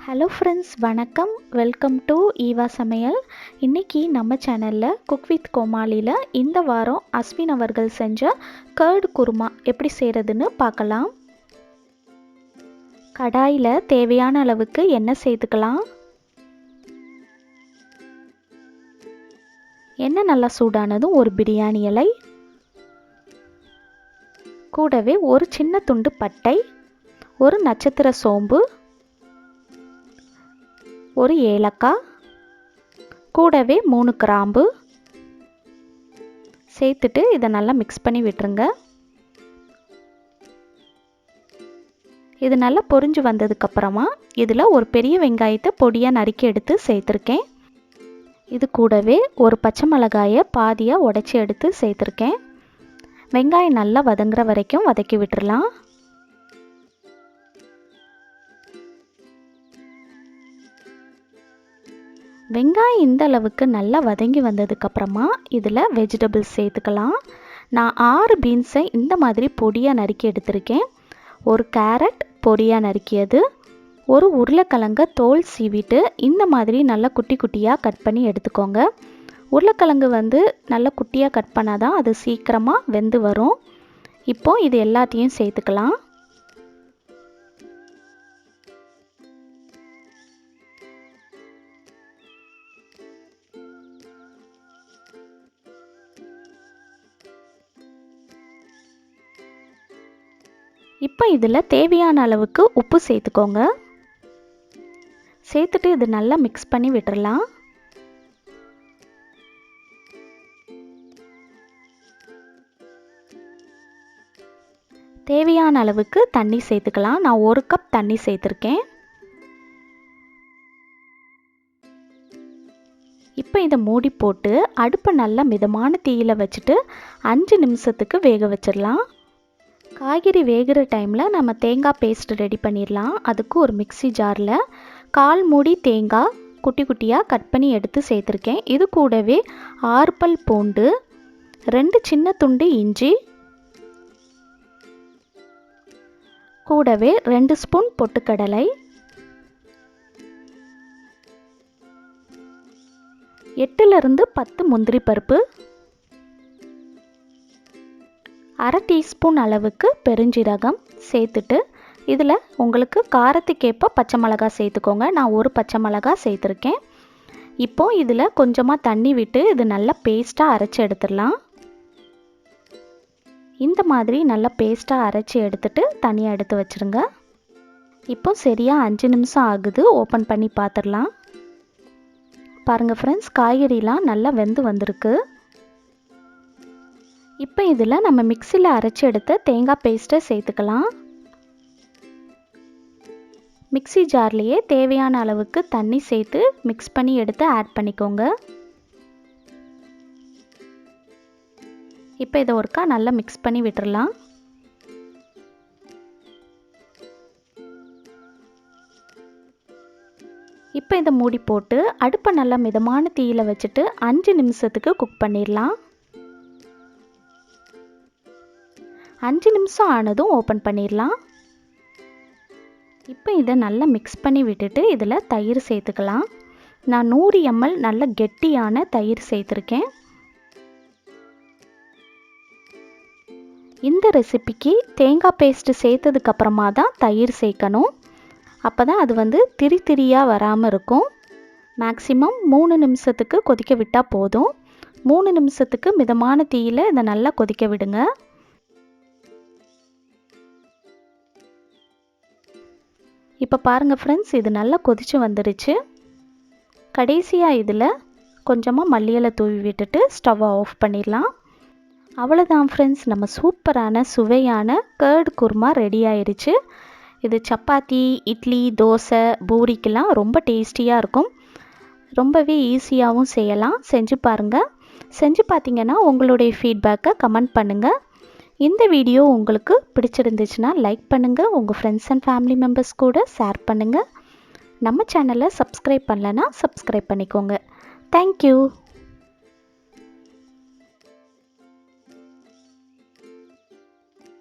Hello friends, வணக்கம். Welcome to Eva சமையல். இன்றைக்கி நம்ம சேனலில் குக் வித் கோமாளியில் இந்த வாரம் அஸ்வின் அவர்கள் செஞ்ச கர்டு குருமா எப்படி செய்கிறதுன்னு பார்க்கலாம். கடாயில் தேவையான அளவுக்கு எண்ணெய் சேர்த்துக்கலாம். எண்ணெய் நல்லா சூடானதும் ஒரு பிரியாணி இலை, கூடவே ஒரு சின்ன துண்டு பட்டை, ஒரு நட்சத்திர சோம்பு, ஒரு ஏலக்காய், கூடவே 3 கிராம்பு சேர்த்துட்டு இதை நல்லா மிக்ஸ் பண்ணி விட்டுருங்க. இது நல்லா பொரிஞ்சு வந்ததுக்கப்புறமா இதில் ஒரு பெரிய வெங்காயத்தை பொடியாக நறுக்கி எடுத்து சேர்த்துருக்கேன். இது கூடவே ஒரு பச்சை மிளகாயை பாதியாக உடைச்சி எடுத்து சேர்த்துருக்கேன். வெங்காயம் நல்லா வதங்குற வரைக்கும் வதக்கி விட்டுறலாம். வெங்காயம் இந்த அளவுக்கு நல்லா வதங்கி வந்ததுக்கப்புறமா இதில் வெஜிடபிள்ஸ் சேர்த்துக்கலாம். நான் 6 பீன்ஸை இந்த மாதிரி பொடியாக நறுக்கி எடுத்திருக்கேன். ஒரு கேரட் பொடியாக நறுக்கியது, ஒரு உருளைக்கிழங்க தோல் சீவிட்டு இந்த மாதிரி நல்லா குட்டி குட்டியாக கட் பண்ணி எடுத்துக்கோங்க. உருளைக்கிழங்கு நல்லா குட்டியாக கட் பண்ணால் தான் அது சீக்கிரமாக வெந்து வரும். இப்போது இது எல்லாத்தையும் சேர்த்துக்கலாம். இப்போ இதில் தேவையான அளவுக்கு உப்பு சேர்த்துக்கோங்க. சேர்த்துட்டு இது நல்லா மிக்ஸ் பண்ணி விட்டுறலாம். தேவையான அளவுக்கு தண்ணி சேர்த்துக்கலாம். நான் 1 கப் தண்ணி சேர்த்துருக்கேன். இப்போ இதை மூடி போட்டு அடுப்பை நல்லா மிதமான தீயில் வச்சுட்டு 5 நிமிஷத்துக்கு வேக வச்சிடலாம். காய்கறி வேகிற டைமில் நம்ம தேங்காய் பேஸ்ட் ரெடி பண்ணிடலாம். அதுக்கு ஒரு மிக்ஸி ஜாரில் 1/4 மூடி தேங்காய் குட்டி குட்டியாக கட் பண்ணி எடுத்து சேர்த்துருக்கேன். இது கூடவே 6 பல் பூண்டு, 2 சின்ன துண்டு இஞ்சி, கூடவே 2 ஸ்பூன் பொட்டுக்கடலை, 8லிருந்து 10 முந்திரி பருப்பு, 1/2 டீஸ்பூன் அளவுக்கு பெருஞ்சீரகம் சேர்த்துட்டு இதில் உங்களுக்கு காரத்துக்கேற்ப பச்சை மிளகாய் சேர்த்துக்கோங்க. நான் ஒரு பச்சை மிளகாய் சேர்த்துருக்கேன். இப்போது இதில் கொஞ்சமாக தண்ணி விட்டு இது நல்லா பேஸ்ட்டாக அரைச்சி எடுத்துடலாம். இந்த மாதிரி நல்லா பேஸ்ட்டாக அரைச்சி எடுத்துட்டு தனியாக எடுத்து வச்சுருங்க. இப்போ சரியாக 5 நிமிஷம் ஆகுது. ஓப்பன் பண்ணி பார்த்துடலாம். பாருங்கள் ஃப்ரெண்ட்ஸ், காய்கறிலாம் நல்லா வெந்து வந்திருக்கு. இப்போ இதில் நம்ம மிக்ஸியில் அரைச்சி எடுத்த தேங்காய் பேஸ்ட்டை சேர்த்துக்கலாம். மிக்ஸி ஜார்லேயே தேவையான அளவுக்கு தண்ணி சேர்த்து மிக்ஸ் பண்ணி எடுத்து ஆட் பண்ணிக்கோங்க. இப்போ இதை ஒருக்கா நல்லா மிக்ஸ் பண்ணி விட்டுறலாம். இப்போ இதை மூடி போட்டு அடுப்பை நல்லா மிதமான தீயில் வச்சுட்டு 5 நிமிஷத்துக்கு குக் பண்ணிடலாம். 5 நிமிஷம் ஆனதும் ஓப்பன் பண்ணிடலாம். இப்போ இதை நல்லா மிக்ஸ் பண்ணி விட்டுட்டு இதில் தயிர் சேர்த்துக்கலாம். நான் 100 ml நல்ல கெட்டியான தயிர் சேர்த்துருக்கேன். இந்த ரெசிபிக்கு தேங்காய் பேஸ்ட்டு சேர்த்ததுக்கப்புறமா தான் தயிர் சேர்க்கணும். அப்போ தான் அது திரி திரியாக வராமல் இருக்கும். மேக்ஸிமம் 3 நிமிஷத்துக்கு கொதிக்க விட்டால் போதும். 3 நிமிஷத்துக்கு மிதமான தீயில் இதை நல்லா கொதிக்க விடுங்க. இப்போ பாருங்கள் ஃப்ரெண்ட்ஸ், இது நல்லா கொதிச்சு வந்துடுச்சு. கடைசியாக இதில் கொஞ்சமாக மல்லி இலை தூவி விட்டுட்டு ஸ்டவ்வை ஆஃப் பண்ணிடலாம். அவ்வளோதான் ஃப்ரெண்ட்ஸ், நம்ம சூப்பரான சுவையான கர்டு குருமா ரெடி ஆயிடுச்சு. இது சப்பாத்தி, இட்லி, தோசை, பூரிக்கெல்லாம் ரொம்ப டேஸ்டியாக இருக்கும். ரொம்பவே ஈஸியாகவும் செய்யலாம். செஞ்சு பாருங்கள். செஞ்சு பார்த்தீங்கன்னா உங்களுடைய ஃபீட்பேக்கை கமெண்ட் பண்ணுங்கள். இந்த வீடியோ உங்களுக்கு பிடிச்சிருந்துச்சுன்னா லைக் பண்ணுங்கள். உங்கள் ஃப்ரெண்ட்ஸ் அண்ட் ஃபேமிலி மெம்பர்ஸ் கூட ஷேர் பண்ணுங்கள். நம்ம சேனலை சப்ஸ்கிரைப் பண்ணலைன்னா சப்ஸ்கிரைப் பண்ணிக்கோங்க. தேங்க்யூ.